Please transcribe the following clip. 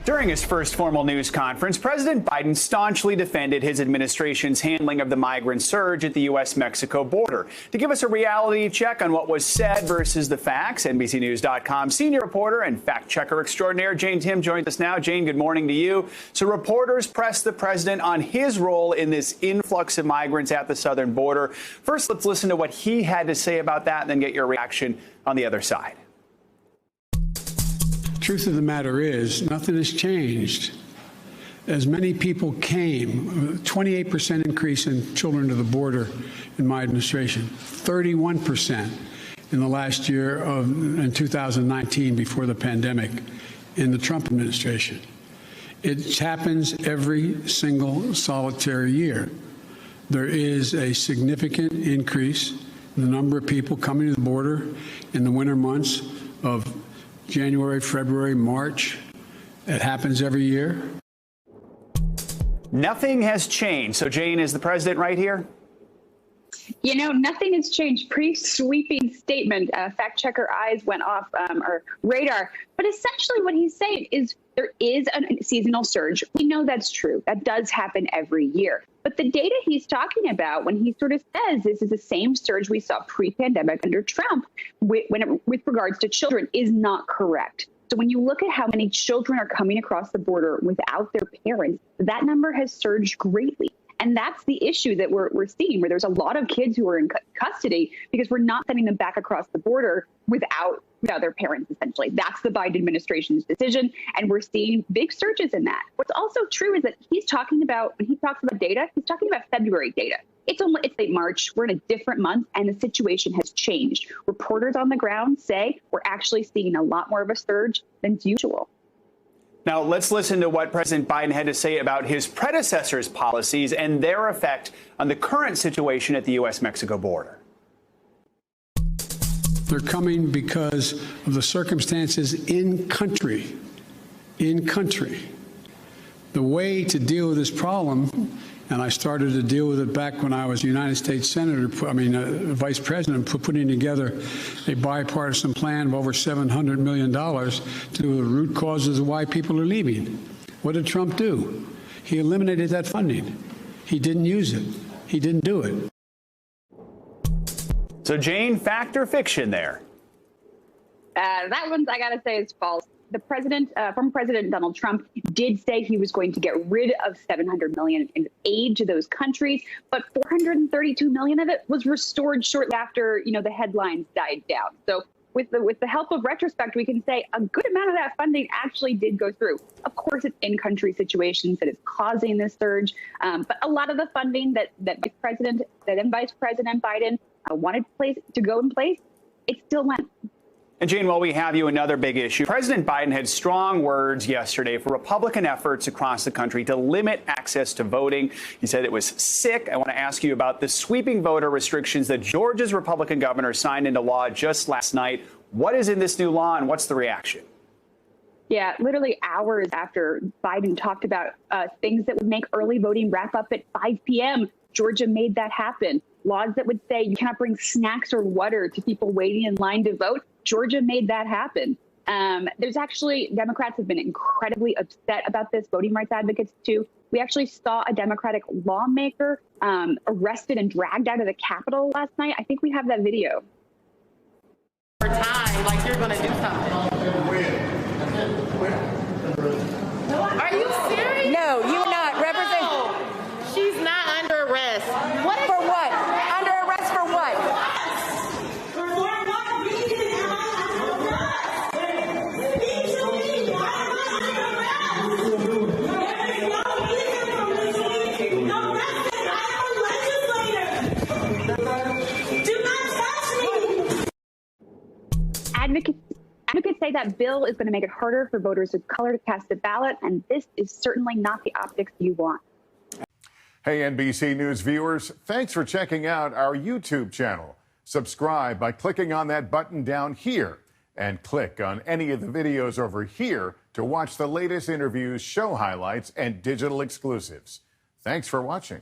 During his first formal news conference, President Biden staunchly defended his administration's handling of the migrant surge at the U.S.-Mexico border. To give us a reality check on what was said versus the facts, NBCNews.com senior reporter and fact-checker extraordinaire Jane Timm joins us now. Jane, good morning to you. So reporters pressed the president on his role in this influx of migrants at the southern border. First, let's listen to what he had to say about that and then get your reaction on the other side. Truth of the matter is, nothing has changed. As many people came, 28% increase in children to the border in my administration, 31% in the last year in 2019 before the pandemic in the Trump administration. It happens every single solitary year. There is a significant increase in the number of people coming to the border in the winter months of January, February, March. It happens every year. Nothing has changed. So, Jane, is the president right here? You know, nothing has changed. Pretty sweeping statement. Fact checker eyes went off our radar. But essentially what he's saying is there is a seasonal surge. We know that's true. That does happen every year. But the data he's talking about when he sort of says this is the same surge we saw pre-pandemic under Trump with regards to children is not correct. So when you look at how many children are coming across the border without their parents, that number has surged greatly. And that's the issue that we're seeing, where there's a lot of kids who are in custody because we're not sending them back across the border without their parents, essentially. That's the Biden administration's decision. And we're seeing big surges in that. What's also true is that he's talking about, when he talks about data, he's talking about February data. It's late March. We're in a different month, and the situation has changed. Reporters on the ground say we're actually seeing a lot more of a surge than usual. Now, let's listen to what President Biden had to say about his predecessor's policies and their effect on the current situation at the U.S.-Mexico border. They're coming because of the circumstances in country. In country. The way to deal with this problem, and I started to deal with it back when I was a United States Senator, Vice President, putting together a bipartisan plan of over $700 million to do the root causes of why people are leaving. What did Trump do? He eliminated that funding. He didn't use it. He didn't do it. So, Jane, fact or fiction there? That one, I got to say, is false. The president, former President Donald Trump, did say he was going to get rid of $700 million in aid to those countries, but $432 million of it was restored shortly after, the headlines died down. So with the help of retrospect, we can say a good amount of that funding actually did go through. Of course, it's in-country situations that is causing this surge, but a lot of the funding that then Vice President Biden wanted to go in place, it still went. And, Jane, while we have you, another big issue. President Biden had strong words yesterday for Republican efforts across the country to limit access to voting. He said it was sick. I want to ask you about the sweeping voter restrictions that Georgia's Republican governor signed into law just last night. What is in this new law, and what's the reaction? Yeah, literally hours after Biden talked about things that would make early voting wrap up at 5 p.m., Georgia made that happen. Laws that would say you cannot bring snacks or water to people waiting in line to vote. Georgia made that happen. There's actually, Democrats have been incredibly upset about this, voting rights advocates too. We actually saw a Democratic lawmaker arrested and dragged out of the Capitol last night. I think we have that video. For time, like you're going to do something. Are you serious? No, you're not. Represent. She's not under arrest. What is for what? Under arrest for what? Advocates say that bill is going to make it harder for voters of color to cast a ballot, and this is certainly not the optics you want. Hey, NBC News viewers, thanks for checking out our YouTube channel. Subscribe by clicking on that button down here, and click on any of the videos over here to watch the latest interviews, show highlights, and digital exclusives. Thanks for watching.